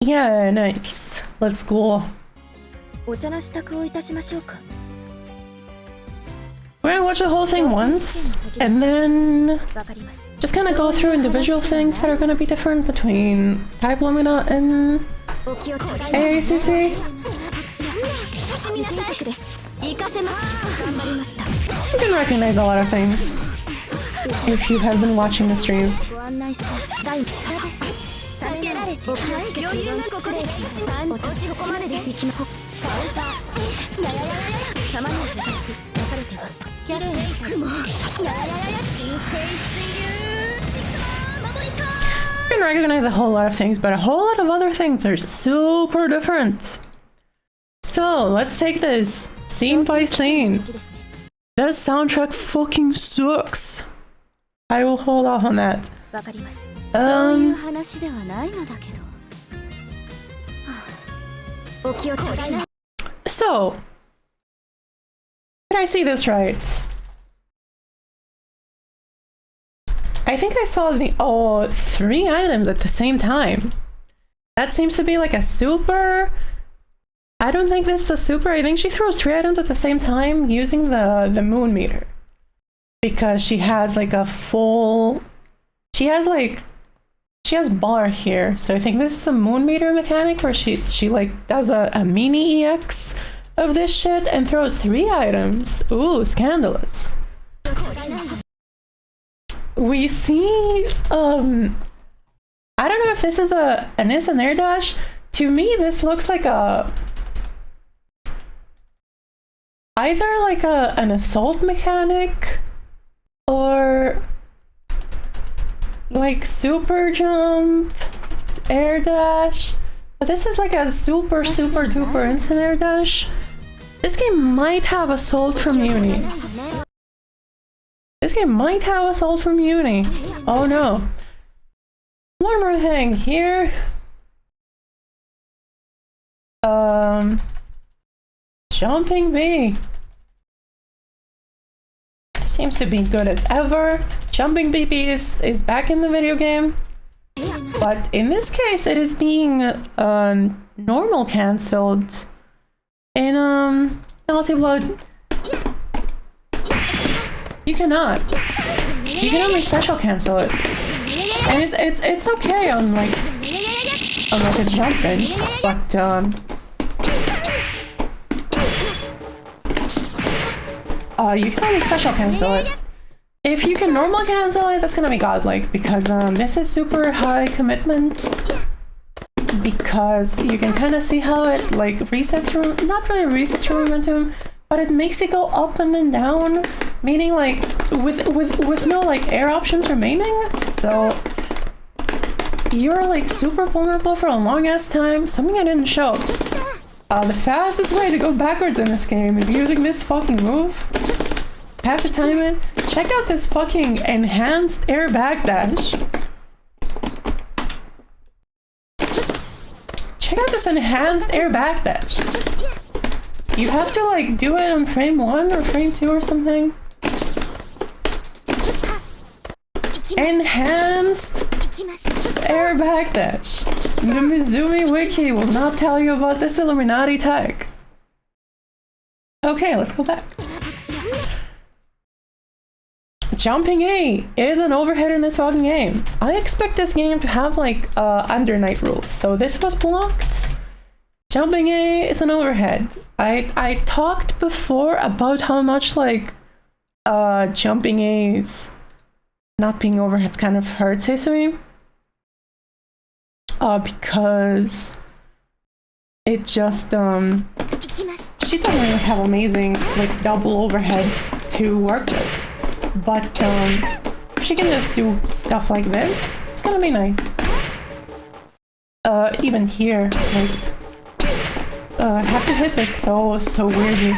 Yeah, nice. Let's go. We're gonna watch the whole thing once, and then just kind of go through individual things that are gonna be different between Type Lumina and MBAACC. You can recognize a lot of things if you have been watching the stream. You can recognize a whole lot of things, but a whole lot of other things are super different. So let's take this scene by scene. This soundtrack fucking sucks. I will hold off on that. So, did I see this right? I think I saw the 3 items at the same time. That seems to be like a super. I don't think this is a super. I think she throws 3 items at the same time using the moon meter. Because she has like a full. She has bar here. So I think this is a moon meter mechanic where she like does a mini EX of this shit and throws 3 items. Ooh, scandalous. We see I don't know if this is an is an air dash. To me this looks like either like an assault mechanic or like super jump air dash, but this is like a super duper instant air dash. This game might have assault from uni. This game might have assault from uni. Oh no. One more thing here. Jumping B seems to be good as ever. Jumping BB is back in the video game, but in this case it is being normal cancelled in Naughty Blood. You cannot. You can only special cancel it, and it's okay on like a jumping, but you can only special cancel it. If you can normal cancel it, that's gonna be godlike, because this is super high commitment, because you can kind of see how it like resets your, not really resets your momentum, but it makes it go up and then down, meaning like with no like air options remaining, so you're like super vulnerable for a long ass time. Something I didn't show. The fastest way to go backwards in this game is using this fucking move. Have to time it. Check out this fucking enhanced air backdash. Check out this enhanced air backdash. You have to like do it on frame 1 or frame 2 or something. Enhanced air backdash. The Mizumi wiki will not tell you about this Illuminati tech. Okay, let's go back. Jumping A is an overhead in this fucking game. I expect this game to have like under night rules. So this was blocked. Jumping A is an overhead. I talked before about how much like jumping A's not being overheads kind of hurts Hisui. Because it just she doesn't really have amazing like double overheads to work with, but if she can just do stuff like this, it's gonna be nice. Even here, like I have to hit this so weirdly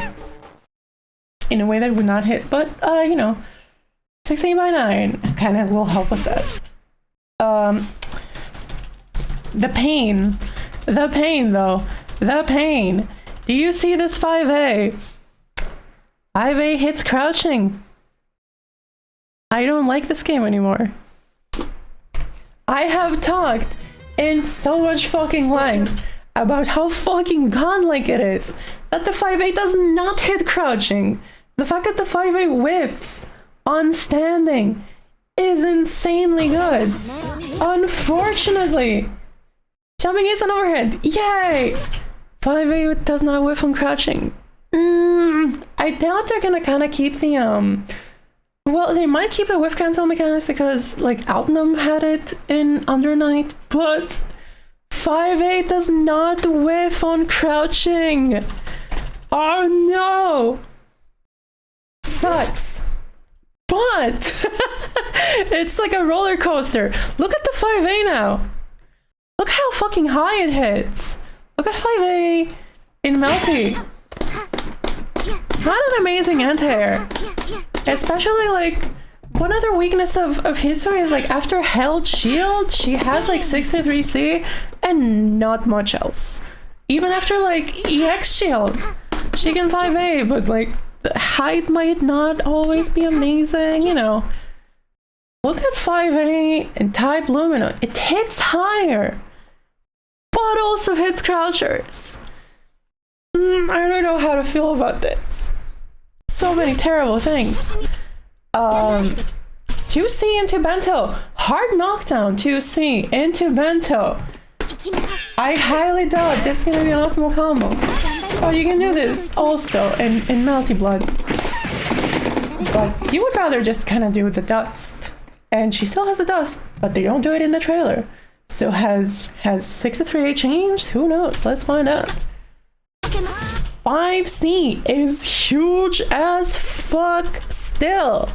in a way that would not hit, but you know, 16 by 9 kind of will help with that. The pain though, the pain. Do you see this 5A? 5A hits crouching. I don't like this game anymore. I have talked in so much fucking length about how fucking godlike it is that the 5A does not hit crouching. The fact that the 5A whiffs on standing is insanely good. Unfortunately, jumping is an overhead. Yay! 5A does not whiff on crouching. I doubt they're gonna kind of keep the well, they might keep the whiff cancel mechanics because like Outnum had it in Under Night, but 5A does not whiff on crouching. Oh no! Sucks. But it's like a roller coaster. Look at the 5A now. Look how fucking high it hits. Look at 5A in Melty. Not an amazing anti-air. Especially like one other weakness of Hisui is like after held shield, she has like 63C and not much else. Even after like EX shield, she can 5A, but like the height might not always be amazing, you know. Look at 5A and Type Lumina. It hits higher, but also hits crouchers. I don't know how to feel about this. So many terrible things. 2C into Bento. Hard knockdown 2C into Bento. I highly doubt this is gonna be an optimal combo. Oh, you can do this also in Melty Blood. But you would rather just kind of do the dust. And she still has the dust, but they don't do it in the trailer. So has 63A changed? Who knows? Let's find out. 5C is huge as fuck still.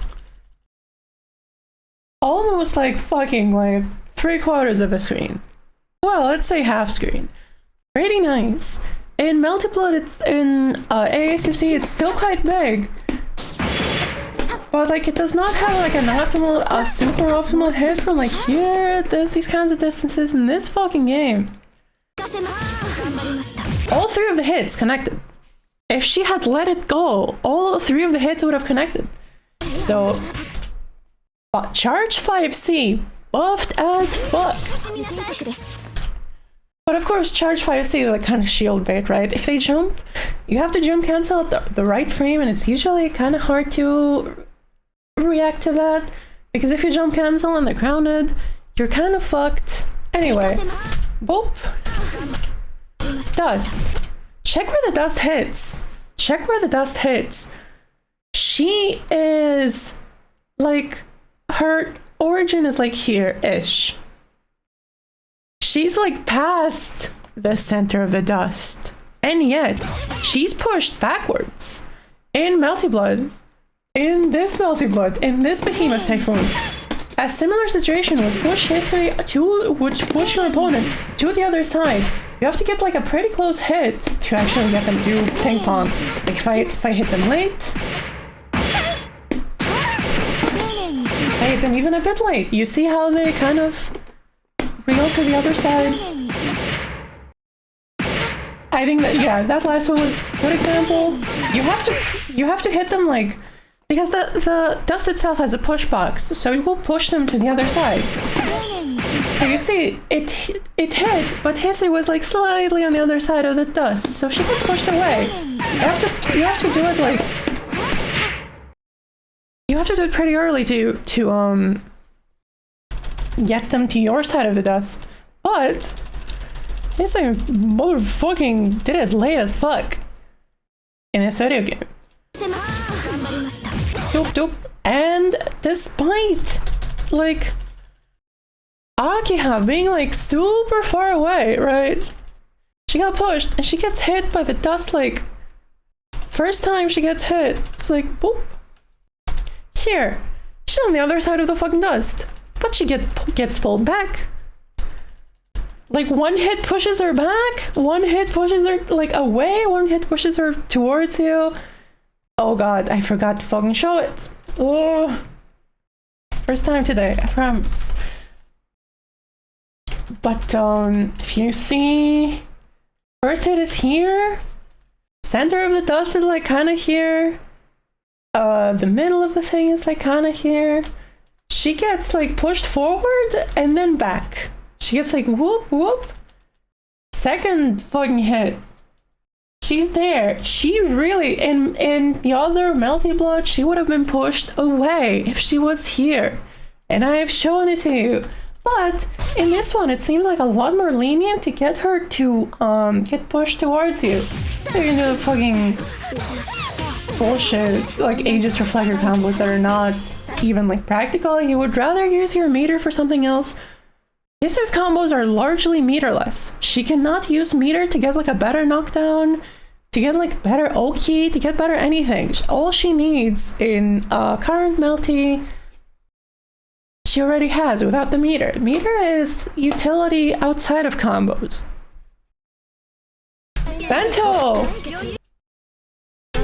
Almost like fucking like 3/4 of a screen. Well, let's say half screen. Pretty nice. In Melty Blood, it's in AACC, it's still quite big. But like it does not have like an optimal, a super optimal hit from like here. There's these kinds of distances in this fucking game. All 3 of the hits connected. If she had let it go, all 3 of the hits would have connected. So, Charge 5C, buffed as fuck. But of course, Charge 5C is like kind of shield bait, right? If they jump, you have to jump cancel at the right frame, and it's usually kind of hard to react to that. Because if you jump cancel and they're grounded, you're kind of fucked. Anyway, boop. Dust. Check where the dust hits. Check where the dust hits. She is like, her origin is like here-ish. She's like past the center of the dust. And yet, she's pushed backwards. In Melty Blood, in this Melty Blood, in this Behemoth Typhoon, a similar situation was push Hisui to, which push your opponent to the other side. You have to get like a pretty close hit to actually get them to do ping pong. Like if I hit them late, I hit them even a bit late. You see how they kind of reel to the other side? I think that, yeah, that last one was a good example. You have to hit them like, because the dust itself has a push box, so it will push them to the other side. So you see, it hit, but Hisui was like slightly on the other side of the dust, so she got pushed away. You have to do it like, you have to do it pretty early to get them to your side of the dust. But Hisui motherfucking did it late as fuck in this video game. Doop doop. And despite like Akiha being like super far away, right? She got pushed and she gets hit by the dust like first time she gets hit. It's like boop. Here. She's on the other side of the fucking dust. But she gets pulled back. Like one hit pushes her back, one hit pushes her like away, one hit pushes her towards you. Oh god, I forgot to fucking show it. Oh. First time today, I promise. But if you see, first hit is here, center of the dust is like kind of here, the middle of the thing is like kind of here. She gets like pushed forward and then back. She gets like whoop whoop. Second fucking hit. She's there. She really, in the other Melty Blood, she would have been pushed away if she was here. And I have shown it to you. But in this one, it seems like a lot more lenient to get her to get pushed towards you. They're gonna do fucking bullshit, like Aegis Reflector combos that are not even like practical. You would rather use your meter for something else. Hisui's combos are largely meterless. She cannot use meter to get like a better knockdown, to get like better Oki, to get better anything. All she needs in current Melty, she already has without the meter. Meter is utility outside of combos. Bento!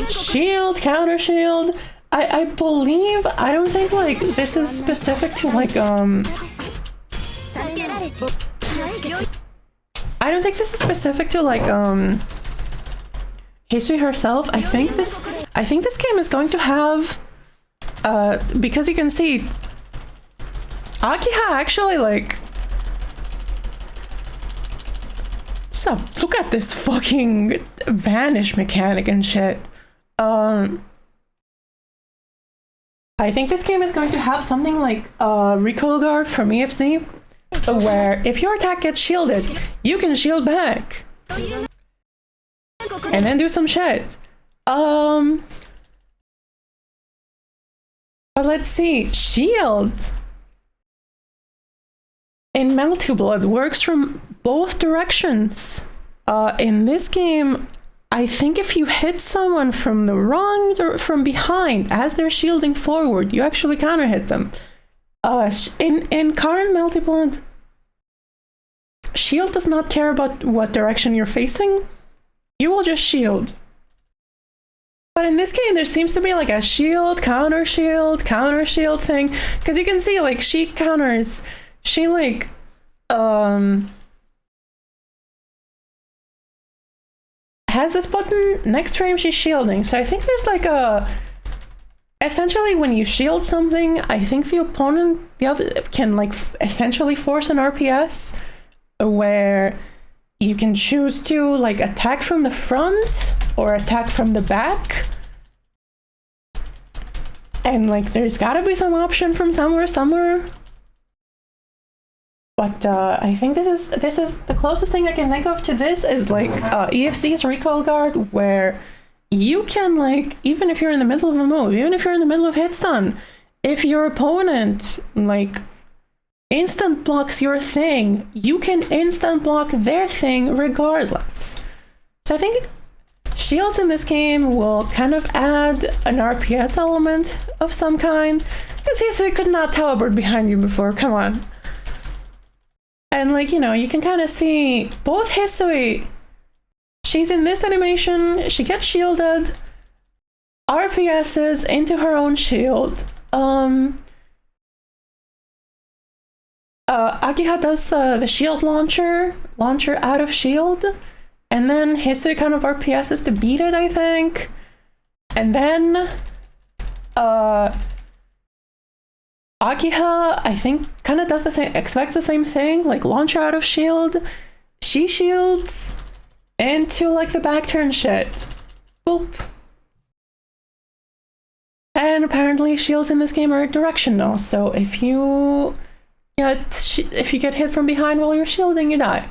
Shield, counter shield. I believe, I don't think like this is specific to like I don't think this is specific to like Hisui herself. I think this game is going to have because you can see Akiha actually like stop, look at this fucking vanish mechanic and shit. I think this game is going to have something like recoil guard from EFC, where if your attack gets shielded, you can shield back and then do some shit. But let's see, shield in Melty Blood works from both directions. In this game, I think if you hit someone from the from behind as they're shielding forward, you actually counter hit them. In current Melty Blood, shield does not care about what direction you're facing. You will just shield. But in this game, there seems to be like a shield, counter shield thing. Because you can see like she counters, she like, has this button, next frame she's shielding. So I think there's like a, essentially when you shield something, I think the opponent, the other, can like essentially force an RPS where you can choose to like attack from the front or attack from the back. And like there's gotta be some option from somewhere. But I think this is the closest thing I can think of to this is like EFC's recoil guard, where you can like, even if you're in the middle of a move, even if you're in the middle of hit stun, if your opponent like instant blocks your thing, you can instant block their thing regardless. So I think shields in this game will kind of add an RPS element of some kind. Because Hisui could not teleport behind you before, come on. And like, you know, you can kind of see both Hisui, she's in this animation, she gets shielded, RPSs into her own shield. Akiha does the shield launcher out of shield, and then Hisui kind of RPSs to beat it, I think. And then Akiha, I think, kind of does the same, expects the same thing, like launcher out of shield. She shields into like the back turn shit. Boop. And apparently shields in this game are directional, so if you get hit from behind while you're shielding, you die.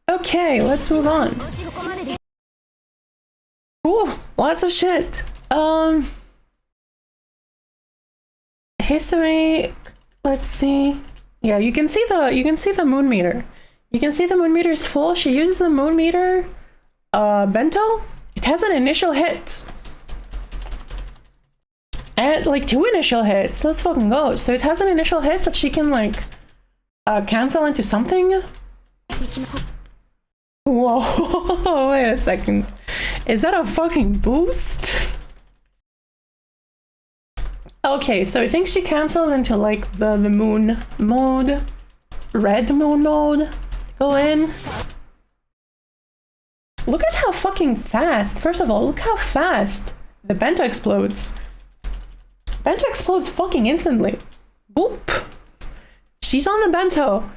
Okay, let's move on. Ooh, lots of shit. Hisui, let's see. Yeah, you can see the moon meter. You can see the moon meter is full. She uses the moon meter. Bento, it has an initial hit. And like 2 initial hits. Let's fucking go. So it has an initial hit that she can like cancel into something. Whoa, wait a second. Is that a fucking boost? Okay, so I think she canceled into like the moon mode. Red moon mode. Go in. Look at how fucking fast. First of all, look how fast the Bento explodes. Bento explodes fucking instantly. Boop. She's on the Bento.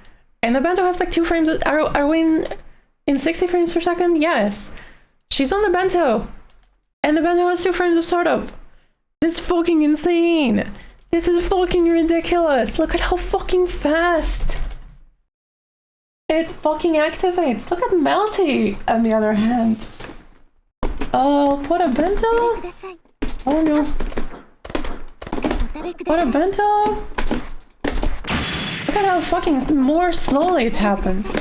And the bento has like 2 frames. Are we in 60 frames per second? Yes. She's on the bento. And the bento has 2 frames of startup. This is fucking insane. This is fucking ridiculous. Look at how fucking fast it fucking activates. Look at Melty, on the other hand. I'll put a bento. Oh no. Put a bento. Look at how fucking more slowly it happens.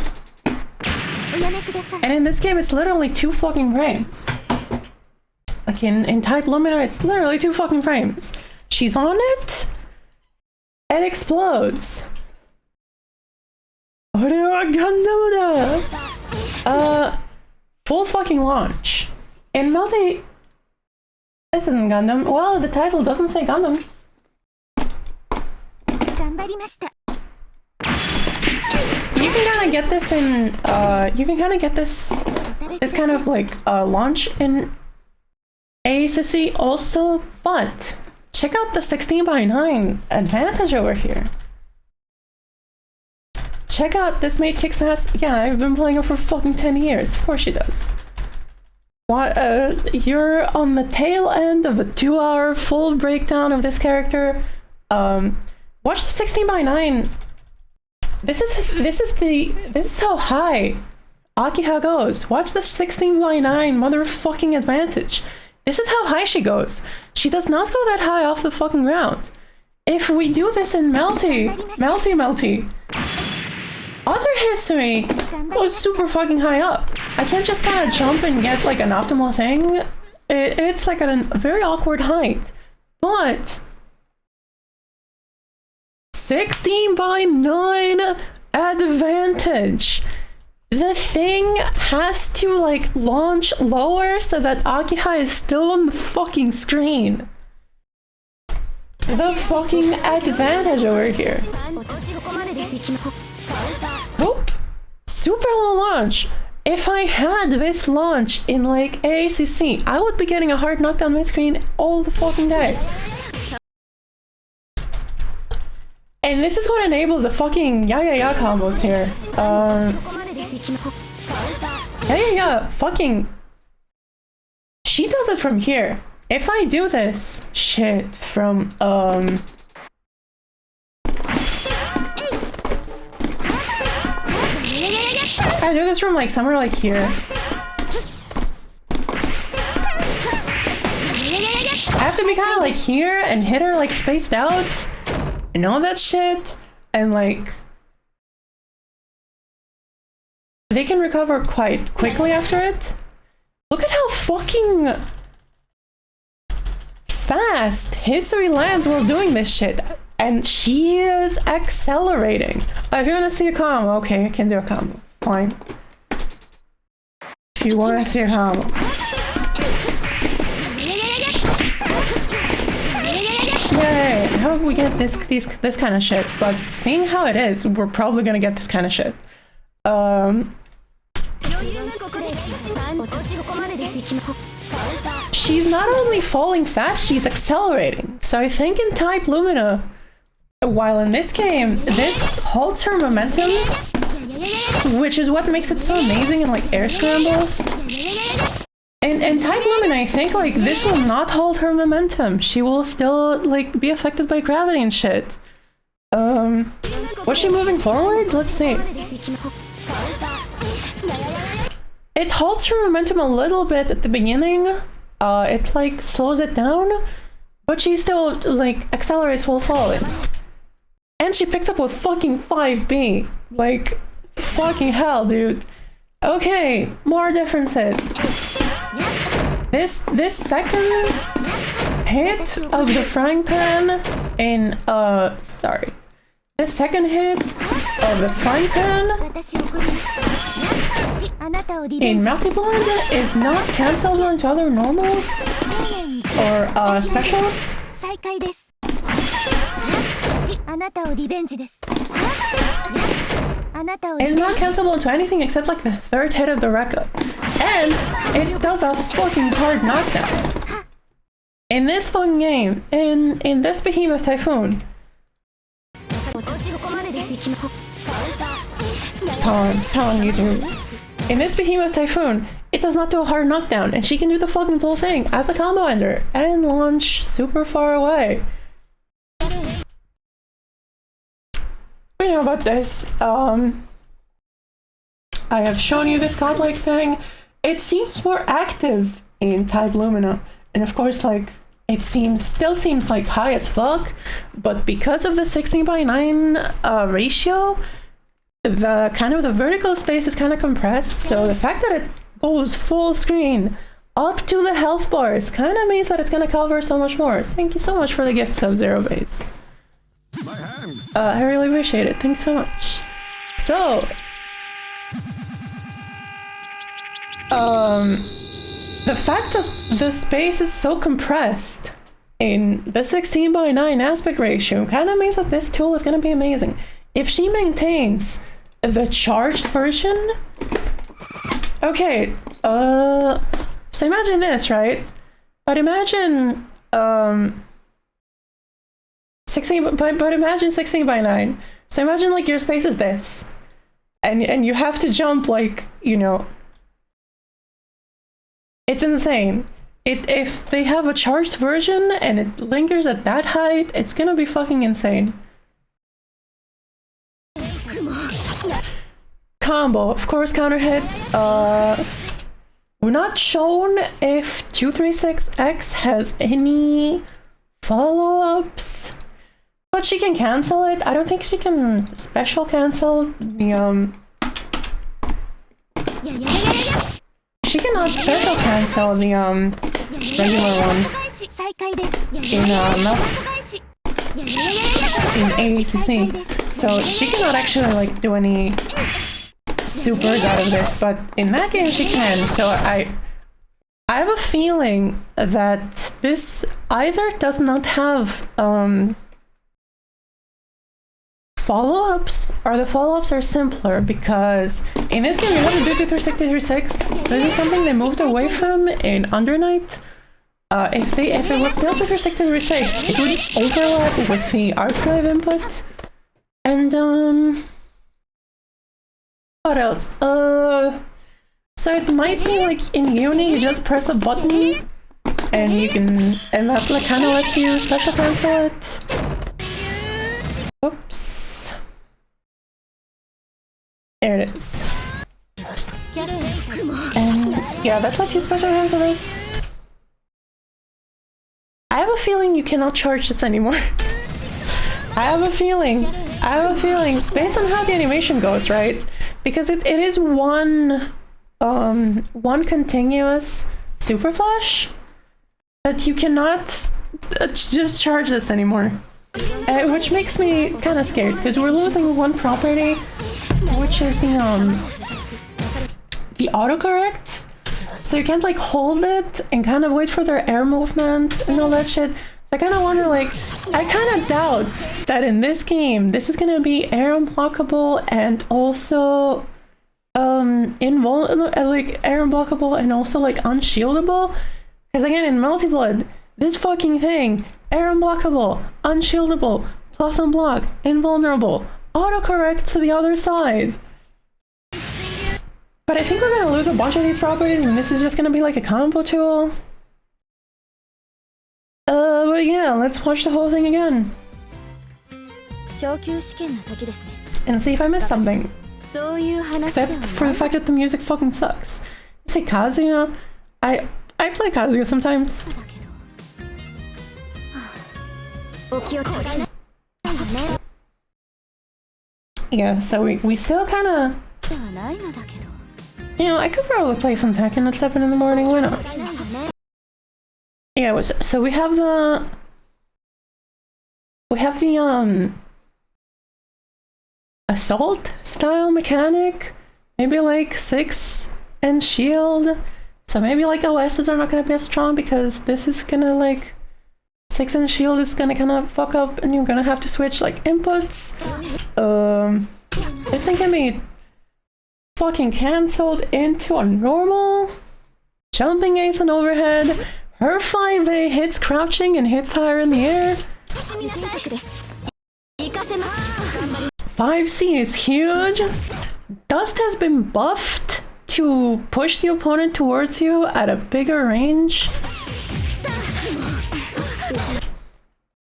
And in this game, it's literally 2 fucking frames. Like in Type Lumina, it's literally 2 fucking frames. She's on it. It explodes. Full fucking launch. In Melty, this isn't Gundam. Well, the title doesn't say Gundam. You can kind of get this in. You can kind of get this kind of like launch in MBAACC also, but check out the 16:9 advantage over here. Check out this mate kicks ass. Yeah, I've been playing her for fucking 10 years. Of course she does. What? You're on the tail end of a 2-hour full breakdown of this character. Watch the 16:9. This is how high Akiha goes. Watch the 16:9 motherfucking advantage. This is how high she goes. She does not go that high off the fucking ground. If we do this in Melty. Other Hisui was super fucking high up. I can't just kind of jump and get like an optimal thing. It's like at a very awkward height. But 16:9 advantage. The thing has to like launch lower so that Akiha is still on the fucking screen. The fucking advantage over here. Whoop! Super low launch. If I had this launch in like MBAACC, I would be getting a hard knockdown mid-screen all the fucking day. And this is what enables the fucking ya combos here. Fucking. She does it from here. If I do this shit from I do this from like somewhere like here. I have to be kind of like here and hit her like spaced out and all that shit, and like they can recover quite quickly after it. Look at how fucking fast Hisui lands while doing this shit, and she is accelerating. If you want to see a combo, okay, I can do a combo. Fine. If you want to see a combo. Yay! I hope we get this kind of shit, but seeing how it is, we're probably gonna get this kind of shit. She's not only falling fast, she's accelerating. So I think in Type Lumina, while in this game, this halts her momentum, which is what makes it so amazing in like air scrambles. And Type Lumina, I think like this will not halt her momentum. She will still like be affected by gravity and shit. Was she moving forward? Let's see. It halts her momentum a little bit at the beginning. It like slows it down, but she still like accelerates while falling. And she picked up with fucking 5B. Like, fucking hell, dude. Okay, more differences. This second hit of the frying pan in sorry. The second hit of the frying pan in Melty Blend is not cancelable into other normals or specials. It's not cancelable into anything except like the third hit of the Rekka. And it does a fucking hard knockdown. In this fucking game, in this Behemoth Typhoon. Telling you, dude. In this Behemoth Typhoon, it does not do a hard knockdown, and she can do the fucking full thing as a combo ender and launch super far away. We know about this. I have shown you this godlike thing. It seems more active in Type Lumina, and of course, like, it still seems like high as fuck, but because of the 16:9 ratio, the vertical space is kind of compressed, so the fact that it goes full screen up to the health bars kind of means that it's going to cover so much more. Thank you so much for the gift sub, Zero Base. I really appreciate it. Thanks so much. So, the fact that the space is so compressed in the 16:9 aspect ratio kind of means that this tool is going to be amazing. If she maintains the charged version, okay, so imagine this, right? But imagine, 16:9. So imagine like your space is this, and you have to jump like, you know, it's insane. If they have a charged version and it lingers at that height, it's gonna be fucking insane. Combo, of course, counter hit. We're not shown if 236X has any follow-ups, but she can cancel it. I don't think she can special cancel the she cannot special cancel the regular one in AACC, so she cannot actually like do any supers out of this, but in that game she can. So I have a feeling that this either does not have follow-ups, or the follow-ups are simpler, because in this game you have to do 236. This is something they moved away from in Undernight. If it was still 236, it would overlap with the archive input. And what else? So it might be like in Uni you just press a button and you can, and that like kind of lets you special cancel it. Oops. There it is. And yeah, that lets you special cancel this. I have a feeling you cannot charge this anymore. I have a feeling, based on how the animation goes, right? Because it is one continuous super flash, that you cannot just charge this anymore. Which makes me kind of scared, because we're losing one property, which is the autocorrect. So you can't like hold it and kind of wait for their air movement and all that shit. So I kind of wonder, like, I kind of doubt that in this game this is gonna be air unblockable and also like air unblockable and also like unshieldable. Because again, in Multiblood, this fucking thing, air unblockable, unshieldable, plus unblock, invulnerable, autocorrect to the other side. But I think we're gonna lose a bunch of these properties and this is just gonna be like a combo tool. But yeah, let's watch the whole thing again. And see if I missed something. Except for the fact that the music fucking sucks. Say Kazuya. I play Kazuya sometimes. Yeah, so we still kinda, you know, I could probably play some Tekken at 7 in the morning, why not? Yeah, so we have the assault style mechanic, maybe like 6 and shield. So maybe like OSs are not gonna be as strong because this is gonna like 6 and shield is gonna kind of fuck up and you're gonna have to switch like inputs. This thing can be fucking cancelled into a normal jumping ace and overhead. Her 5A hits crouching and hits higher in the air. 5C is huge. Dust has been buffed to push the opponent towards you at a bigger range.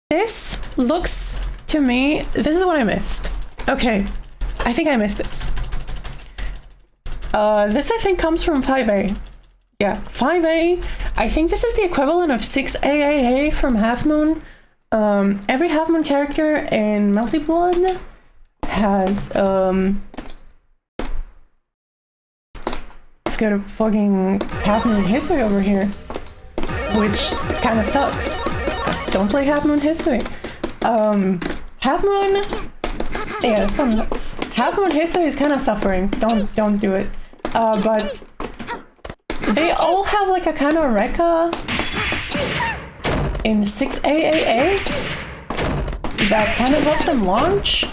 This looks to me, this is what I missed. Okay, I think I missed this. This I think comes from 5A. Yeah, 5A. I think this is the equivalent of 6AAA from Half Moon. Every Half Moon character in Melty Blood has it's got a fucking Half Moon Hisui over here, which kind of sucks. Don't play Half Moon Hisui. Half Moon, yeah, it's kind of sucks. Half Moon Hisui is kind of suffering. Don't do it. But they all have like a kind of Rekka in 6AAA that kind of helps them launch.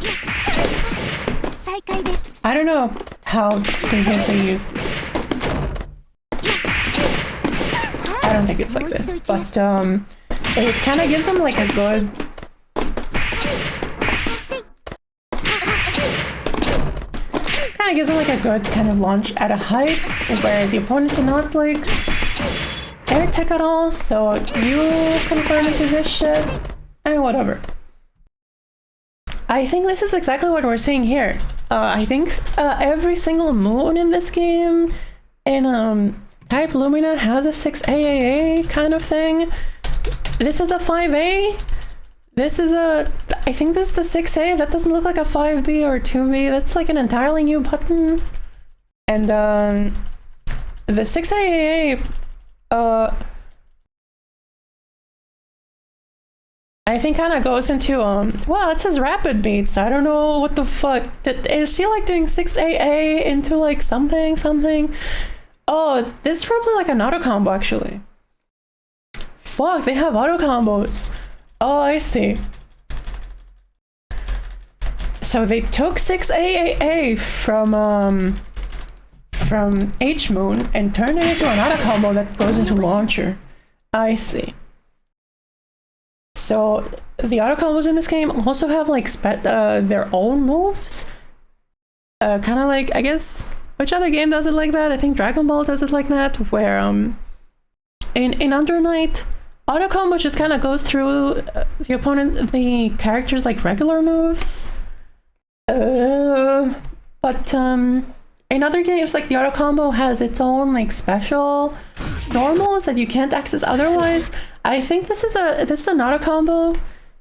I don't know how Hisui used. I don't think it's like this, but it kind of gives them like a good. Kind of gives them like a good kind of launch at a height where the opponent cannot like air tech at all, so you confirm into this shit and whatever. I think this is exactly what we're seeing here. I think every single moon in this game in Type Lumina has a 6AAA kind of thing. This is a 5A. This is a, I think this is the 6A. That doesn't look like a 5B or 2B. That's like an entirely new button. And the 6AAA, I think kind of goes into, well, it says rapid beats. I don't know what the fuck. Is she like doing 6AA into like something? Oh, this is probably like an auto combo actually. Fuck, they have auto combos. Oh, I see. So they took 6AAA from H Moon and turned it into an auto combo that goes into launcher. I see. So the auto combos in this game also have like their own moves. Kind of like, I guess, which other game does it like that? I think Dragon Ball does it like that, where in Under Night, auto combo just kind of goes through the character's like regular moves. But in other games, like the auto combo has its own like special normals that you can't access otherwise. I think this is an auto combo.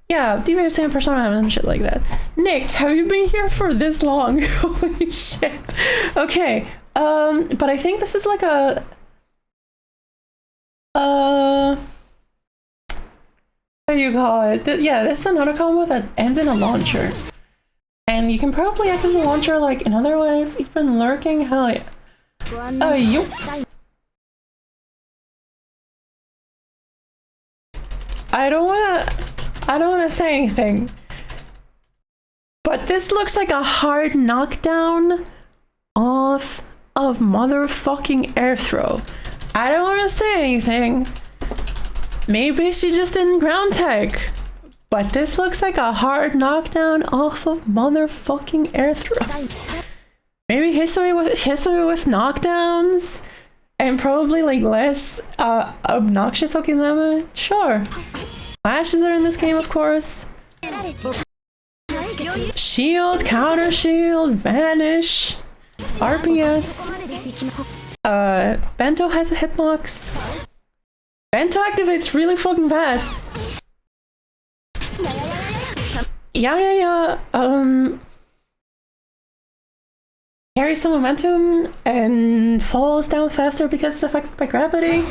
Yeah, DVFC and Persona and shit like that. Nick, have you been here for this long? Holy shit. Okay, but I think this is like a what do you call it? Yeah, this is an auto combo that ends in a launcher. And you can probably access the launcher like in other ways. Even lurking, hell yeah. I don't wanna say anything. But this looks like a hard knockdown off of motherfucking air throw. I don't wanna say anything. Maybe she just didn't ground tech. But this looks like a hard knockdown off of motherfucking air throw. Maybe Hisui with knockdowns and probably like less obnoxious Okizeme. Sure. Flashes are in this game, of course. Shield, counter shield, vanish, RPS. Bento has a hitbox. Bento activates really fucking fast. Yeah. Carries some momentum and falls down faster because it's affected by gravity.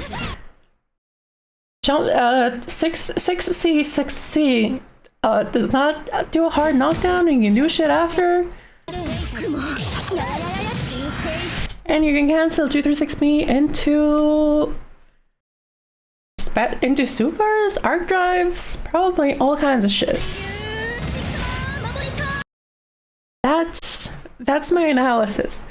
Jump 6C does not do a hard knockdown, and you can do shit after. And you can cancel 236B into supers, arc drives, probably all kinds of shit. That's my analysis.